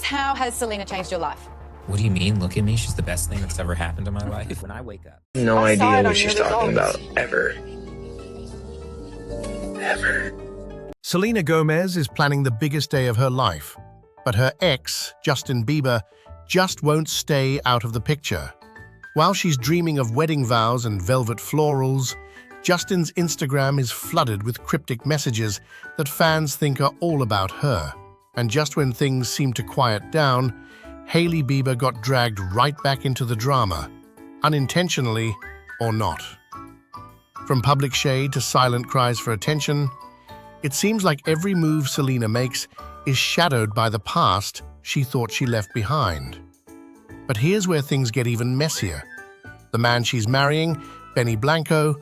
how has Selena changed your life? What do you mean? Look at me. She's the best thing that's ever happened in my life. When I wake up. No idea what she's talking about, ever. Ever. Selena Gomez is planning the biggest day of her life, but her ex, Justin Bieber, just won't stay out of the picture. While she's dreaming of wedding vows and velvet florals, Justin's Instagram is flooded with cryptic messages that fans think are all about her. And just when things seem to quiet down, Hailey Bieber got dragged right back into the drama, unintentionally or not. From public shade to silent cries for attention, it seems like every move Selena makes is shadowed by the past she thought she left behind. But here's where things get even messier. The man she's marrying, Blanco,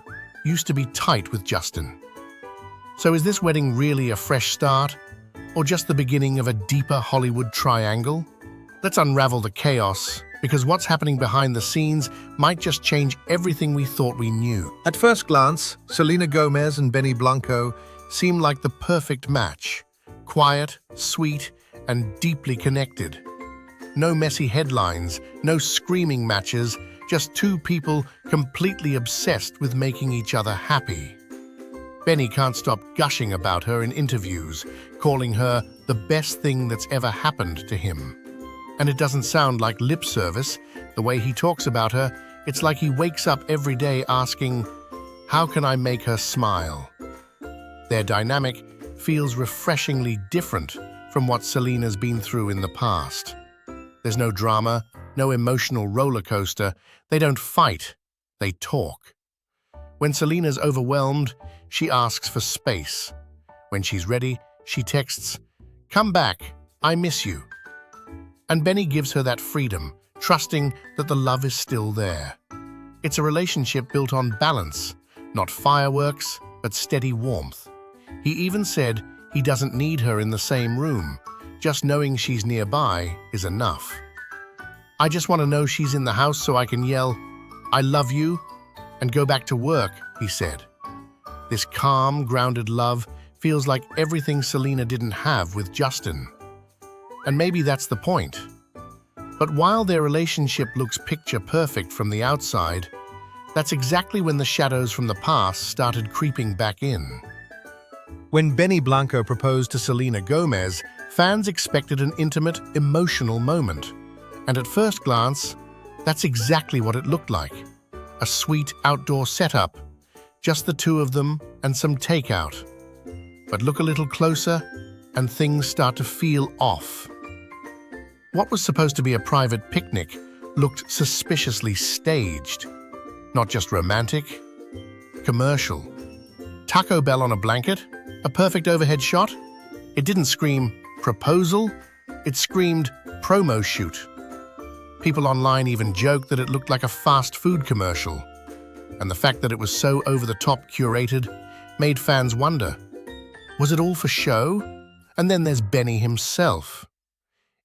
used to be tight with Justin. So is this wedding really a fresh start, or just the beginning of a deeper Hollywood triangle? Let's unravel the chaos, because what's happening behind the scenes might just change everything we thought we knew. At first glance, Selena Gomez and Blanco seem like the perfect match. Quiet, sweet, and deeply connected. No messy headlines, no screaming matches, just two people completely obsessed with making each other happy. Benny can't stop gushing about her in interviews, calling her the best thing that's ever happened to him. And it doesn't sound like lip service. The way he talks about her, it's like he wakes up every day asking, how can I make her smile? Their dynamic feels refreshingly different from what Selena's been through in the past. There's no drama, no emotional roller coaster. They don't fight, they talk. When Selena's overwhelmed, she asks for space. When she's ready, she texts, "Come back, I miss you." And Benny gives her that freedom, trusting that the love is still there. It's a relationship built on balance, not fireworks, but steady warmth. He even said he doesn't need her in the same room. Just knowing she's nearby is enough. "I just want to know she's in the house so I can yell, 'I love you,' and go back to work," he said. This calm, grounded love feels like everything Selena didn't have with Justin. And maybe that's the point. But while their relationship looks picture perfect from the outside, that's exactly when the shadows from the past started creeping back in. When Blanco proposed to Selena Gomez, fans expected an intimate, emotional moment. And at first glance, that's exactly what it looked like. A sweet outdoor setup, just the two of them and some takeout. But look a little closer, and things start to feel off. What was supposed to be a private picnic looked suspiciously staged. Not just romantic, commercial. Taco Bell on a blanket, a perfect overhead shot. It didn't scream proposal, it screamed promo shoot. People online even joked that it looked like a fast food commercial. And the fact that it was so over-the-top curated made fans wonder, was it all for show? And then there's Benny himself.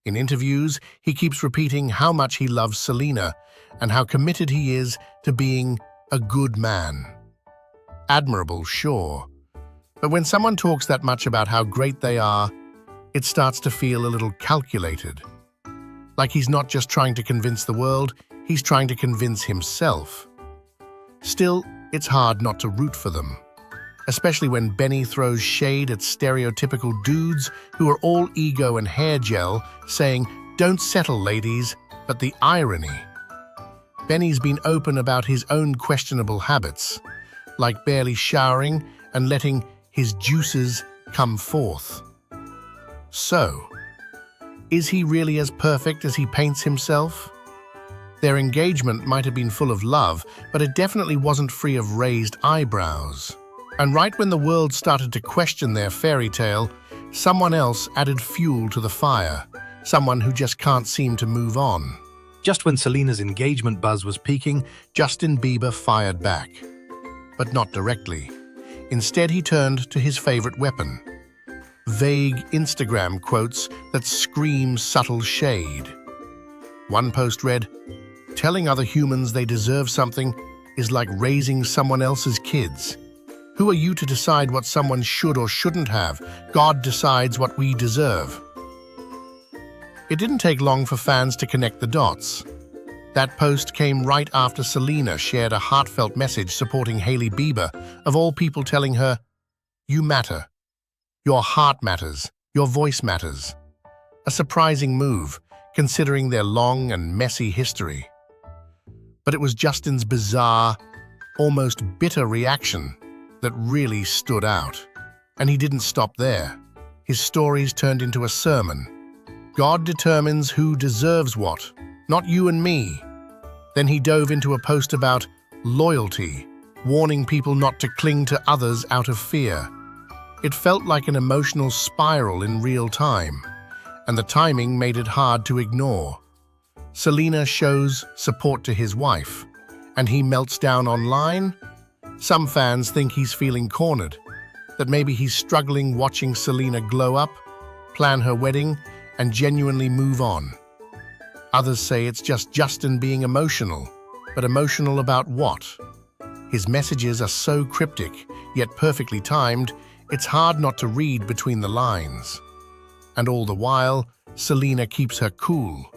In interviews, he keeps repeating how much he loves Selena and how committed he is to being a good man. Admirable, sure. But when someone talks that much about how great they are, it starts to feel a little calculated. Like he's not just trying to convince the world, he's trying to convince himself. Still, it's hard not to root for them. Especially when Benny throws shade at stereotypical dudes who are all ego and hair gel, saying, "Don't settle, ladies," but the irony. Benny's been open about his own questionable habits, like barely showering and letting his juices come forth. So, is he really as perfect as he paints himself? Their engagement might have been full of love, but it definitely wasn't free of raised eyebrows. And right when the world started to question their fairy tale, someone else added fuel to the fire, someone who just can't seem to move on. Just when Selena's engagement buzz was peaking, Justin Bieber fired back. But not directly. Instead, he turned to his favorite weapon. Vague Instagram quotes that scream subtle shade. One post read, "Telling other humans they deserve something is like raising someone else's kids. Who are you to decide what someone should or shouldn't have? God decides what we deserve." It didn't take long for fans to connect the dots. That post came right after Selena shared a heartfelt message supporting Hailey Bieber, of all people, telling her, "You matter. Your heart matters. Your voice matters." A surprising move, considering their long and messy history. But it was Justin's bizarre, almost bitter reaction that really stood out. And he didn't stop there. His stories turned into a sermon. God determines who deserves what, not you and me. Then he dove into a post about loyalty, warning people not to cling to others out of fear. It felt like an emotional spiral in real time, and the timing made it hard to ignore. Selena shows support to his wife, and he melts down online. Some fans think he's feeling cornered, that maybe he's struggling watching Selena glow up, plan her wedding, and genuinely move on. Others say it's just Justin being emotional, but emotional about what? His messages are so cryptic, yet perfectly timed, it's hard not to read between the lines. And all the while, Selena keeps her cool.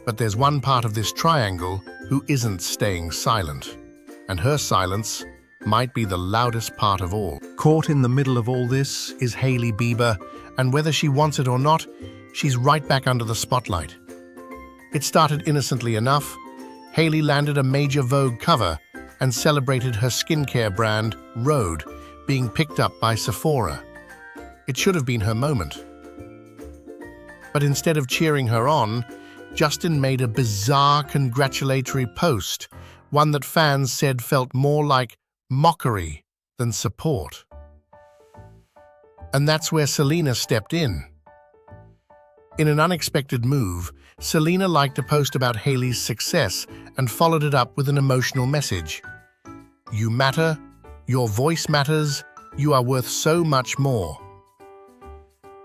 But there's one part of this triangle who isn't staying silent, and her silence might be the loudest part of all. Caught in the middle of all this is Hailey Bieber, and whether she wants it or not, she's right back under the spotlight. It started innocently enough. Hailey landed a major Vogue cover and celebrated her skincare brand, Rhode, being picked up by Sephora. It should have been her moment. But instead of cheering her on, Justin made a bizarre congratulatory post, one that fans said felt more like mockery than support. And that's where Selena stepped in. In an unexpected move, Selena liked a post about Hailey's success and followed it up with an emotional message. "You matter, your voice matters, you are worth so much more."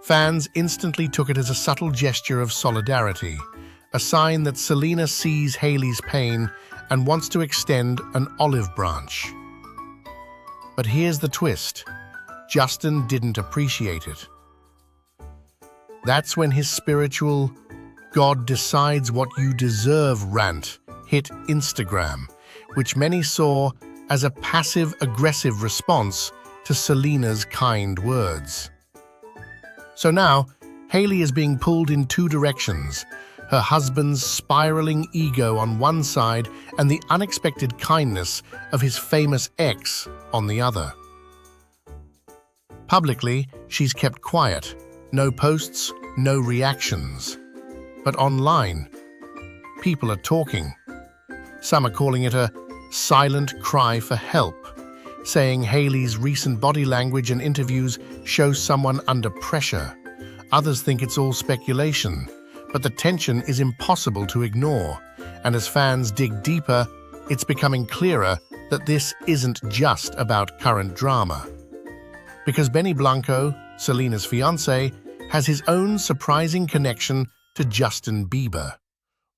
Fans instantly took it as a subtle gesture of solidarity, a sign that Selena sees Hailey's pain and wants to extend an olive branch. But here's the twist. Justin didn't appreciate it. That's when his spiritual "God decides what you deserve" rant hit Instagram, which many saw as a passive-aggressive response to Selena's kind words. So now, Hailey is being pulled in two directions, her husband's spiraling ego on one side and the unexpected kindness of his famous ex on the other. Publicly, she's kept quiet. No posts, no reactions. But online, people are talking. Some are calling it a silent cry for help, saying Hailey's recent body language and interviews show someone under pressure. Others think it's all speculation, but the tension is impossible to ignore. And as fans dig deeper, it's becoming clearer that this isn't just about current drama. Because Blanco, Selena's fiancé, has his own surprising connection to Justin Bieber,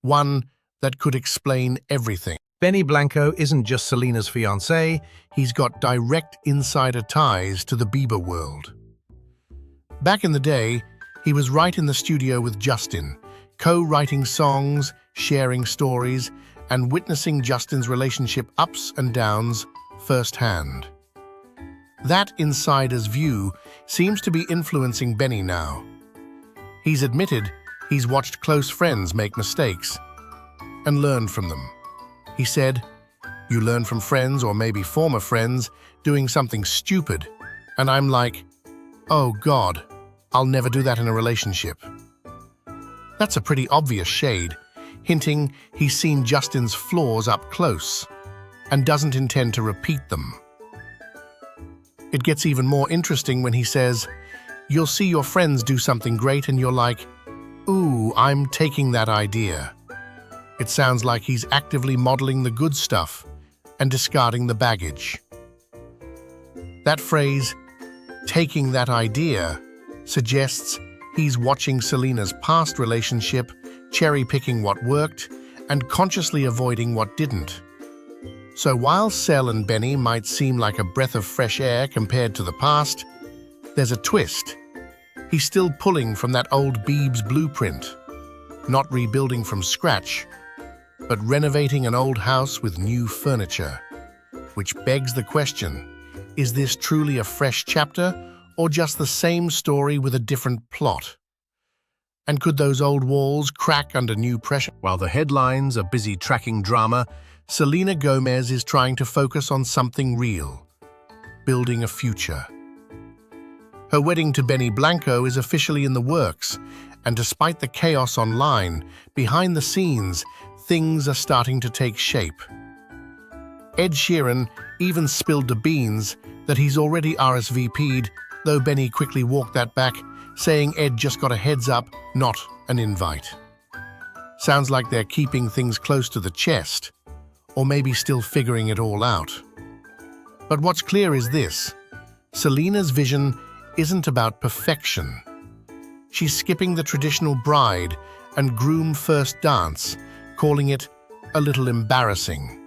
one that could explain everything. Blanco isn't just Selena's fiancé, he's got direct insider ties to the Bieber world. Back in the day, he was right in the studio with Justin, co-writing songs, sharing stories, and witnessing Justin's relationship ups and downs firsthand. That insider's view seems to be influencing Benny now. He's admitted he's watched close friends make mistakes and learned from them. He said, "You learn from friends, or maybe former friends, doing something stupid." And I'm like, oh God, I'll never do that in a relationship. That's a pretty obvious shade, hinting he's seen Justin's flaws up close and doesn't intend to repeat them. It gets even more interesting when he says, "You'll see your friends do something great and you're like, ooh, I'm taking that idea." It sounds like he's actively modeling the good stuff and discarding the baggage. That phrase, "taking that idea," suggests he's watching Selena's past relationship, cherry-picking what worked, and consciously avoiding what didn't. So while Sel and Benny might seem like a breath of fresh air compared to the past, there's a twist. He's still pulling from that old Biebs blueprint. not rebuilding from scratch, but renovating an old house with new furniture. Which begs the question, is this truly a fresh chapter or just the same story with a different plot? And could those old walls crack under new pressure? While the headlines are busy tracking drama, Selena Gomez is trying to focus on something real, building a future. Her wedding to Blanco is officially in the works, and despite the chaos online, behind the scenes, things are starting to take shape. Ed Sheeran even spilled the beans that he's already RSVP'd, though Benny quickly walked that back, saying Ed just got a heads up, not an invite. Sounds like they're keeping things close to the chest, or maybe still figuring it all out. But what's clear is this: Selena's vision isn't about perfection. She's skipping the traditional bride and groom first dance, calling it a little embarrassing.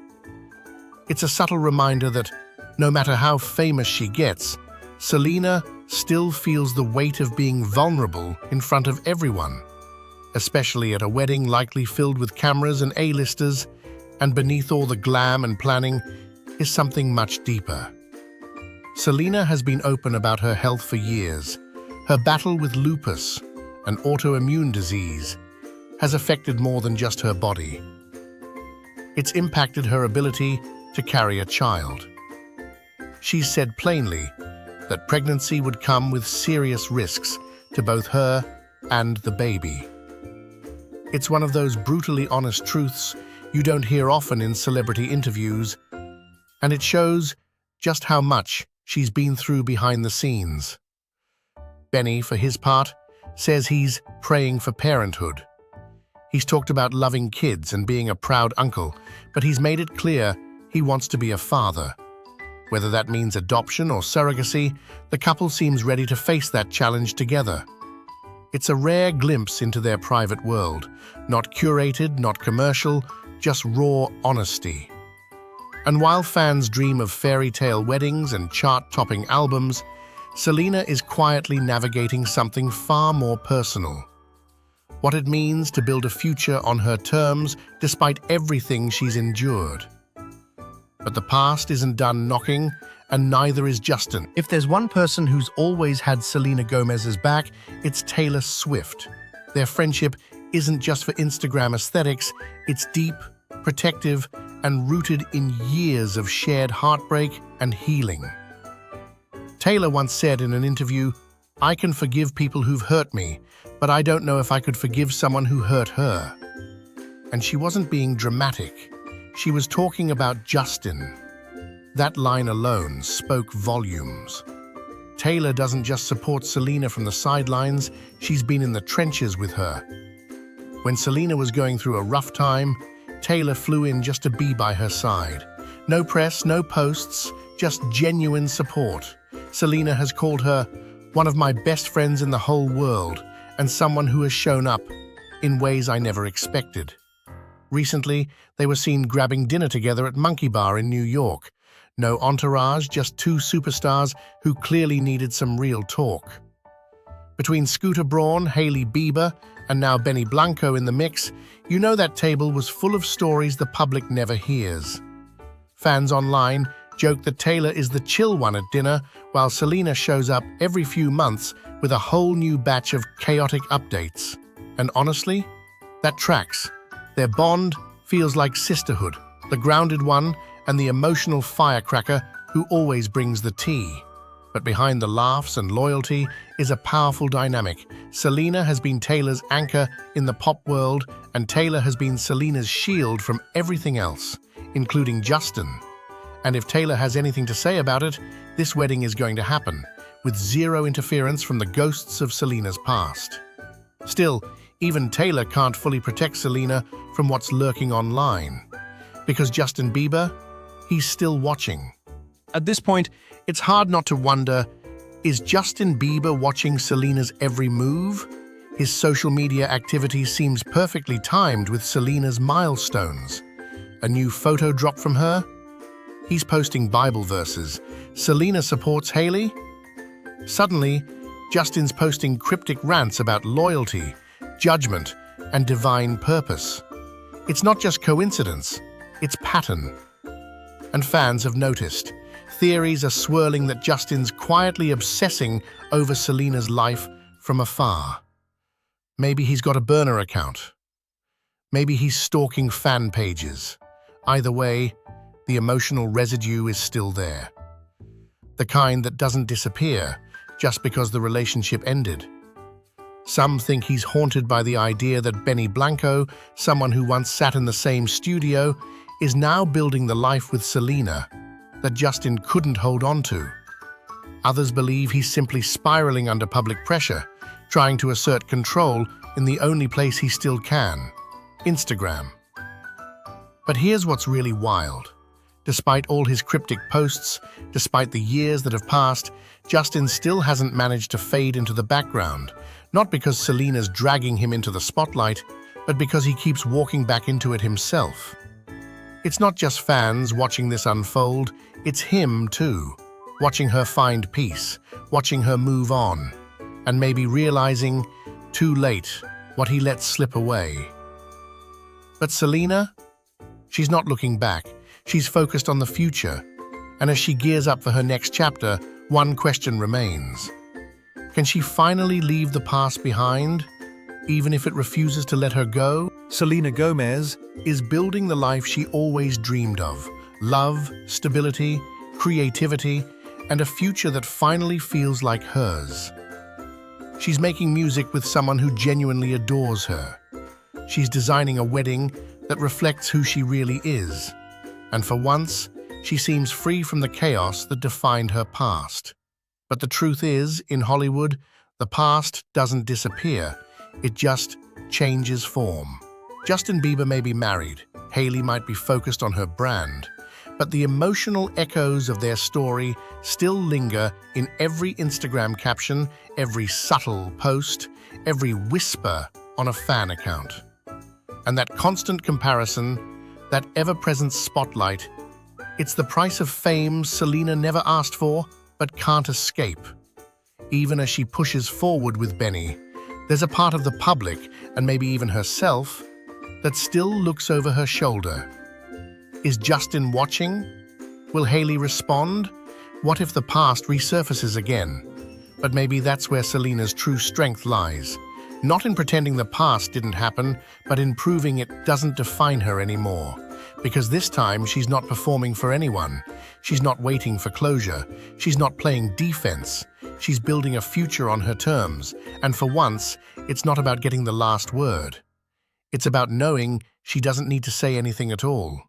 It's a subtle reminder that no matter how famous she gets, Selena still feels the weight of being vulnerable in front of everyone, especially at a wedding likely filled with cameras and A-listers, and beneath all the glam and planning is something much deeper. Selena has been open about her health for years. Her battle with lupus, an autoimmune disease, has affected more than just her body. It's impacted her ability to carry a child. She said plainly that pregnancy would come with serious risks to both her and the baby. It's one of those brutally honest truths you don't hear often in celebrity interviews, and it shows just how much she's been through behind the scenes. Benny, for his part, says he's praying for parenthood. He's talked about loving kids and being a proud uncle, but he's made it clear he wants to be a father. Whether that means adoption or surrogacy, the couple seems ready to face that challenge together. It's a rare glimpse into their private world, not curated, not commercial, just raw honesty. And while fans dream of fairy tale weddings and chart-topping albums, Selena is quietly navigating something far more personal. What it means to build a future on her terms despite everything she's endured. But the past isn't done knocking, and neither is Justin. If there's one person who's always had Selena Gomez's back, it's Taylor Swift. Their friendship isn't just for Instagram aesthetics, it's deep, protective, and rooted in years of shared heartbreak and healing. Taylor once said in an interview, "I can forgive people who've hurt me, but I don't know if I could forgive someone who hurt her." And she wasn't being dramatic. She was talking about Justin. That line alone spoke volumes. Taylor doesn't just support Selena from the sidelines, she's been in the trenches with her. When Selena was going through a rough time, Taylor flew in just to be by her side. No press, no posts, just genuine support. Selena has called her one of my best friends in the whole world and someone who has shown up in ways I never expected. Recently, they were seen grabbing dinner together at Monkey Bar in New York. No entourage, just two superstars who clearly needed some real talk. Between Scooter Braun, Hailey Bieber, and now Blanco in the mix, you know that table was full of stories the public never hears. Fans online joke that Taylor is the chill one at dinner, while Selena shows up every few months with a whole new batch of chaotic updates. And honestly, that tracks. Their bond feels like sisterhood, the grounded one and the emotional firecracker who always brings the tea. But behind the laughs and loyalty is a powerful dynamic. Selena has been Taylor's anchor in the pop world, and Taylor has been Selena's shield from everything else, including Justin. And if Taylor has anything to say about it, this wedding is going to happen, with zero interference from the ghosts of Selena's past. Still, even Taylor can't fully protect Selena from what's lurking online. Because Justin Bieber, he's still watching. At this point, it's hard not to wonder, is Justin Bieber watching Selena's every move? His social media activity seems perfectly timed with Selena's milestones. A new photo drop from her? He's posting Bible verses. Selena supports Hailey? Suddenly, Justin's posting cryptic rants about loyalty, judgment, and divine purpose. It's not just coincidence, it's pattern. And fans have noticed. Theories are swirling that Justin's quietly obsessing over Selena's life from afar. Maybe he's got a burner account. Maybe he's stalking fan pages. Either way, the emotional residue is still there. The kind that doesn't disappear just because the relationship ended. Some think he's haunted by the idea that Blanco, someone who once sat in the same studio, is now building the life with Selena that Justin couldn't hold on to. Others believe he's simply spiraling under public pressure, trying to assert control in the only place he still can, Instagram. But here's what's really wild. Despite all his cryptic posts, despite the years that have passed, Justin still hasn't managed to fade into the background, not because Selena's dragging him into the spotlight, but because he keeps walking back into it himself. It's not just fans watching this unfold, it's him too, watching her find peace, watching her move on, and maybe realizing, too late, what he let slip away. But Selena? She's not looking back. She's focused on the future, and as she gears up for her next chapter, one question remains. Can she finally leave the past behind, even if it refuses to let her go? Selena Gomez is building the life she always dreamed of. Love, stability, creativity, and a future that finally feels like hers. She's making music with someone who genuinely adores her. She's designing a wedding that reflects who she really is. And for once, she seems free from the chaos that defined her past. But the truth is, in Hollywood, the past doesn't disappear, it just changes form. Justin Bieber may be married, Hailey might be focused on her brand, but the emotional echoes of their story still linger in every Instagram caption, every subtle post, every whisper on a fan account. And that constant comparison, that ever-present spotlight, it's the price of fame Selena never asked for, but can't escape. Even as she pushes forward with Benny, there's a part of the public, and maybe even herself, that still looks over her shoulder. Is Justin watching? Will Hailey respond? What if the past resurfaces again? But maybe that's where Selena's true strength lies. Not in pretending the past didn't happen, but in proving it doesn't define her anymore. Because this time, she's not performing for anyone. She's not waiting for closure. She's not playing defense. She's building a future on her terms. And for once, it's not about getting the last word. It's about knowing she doesn't need to say anything at all.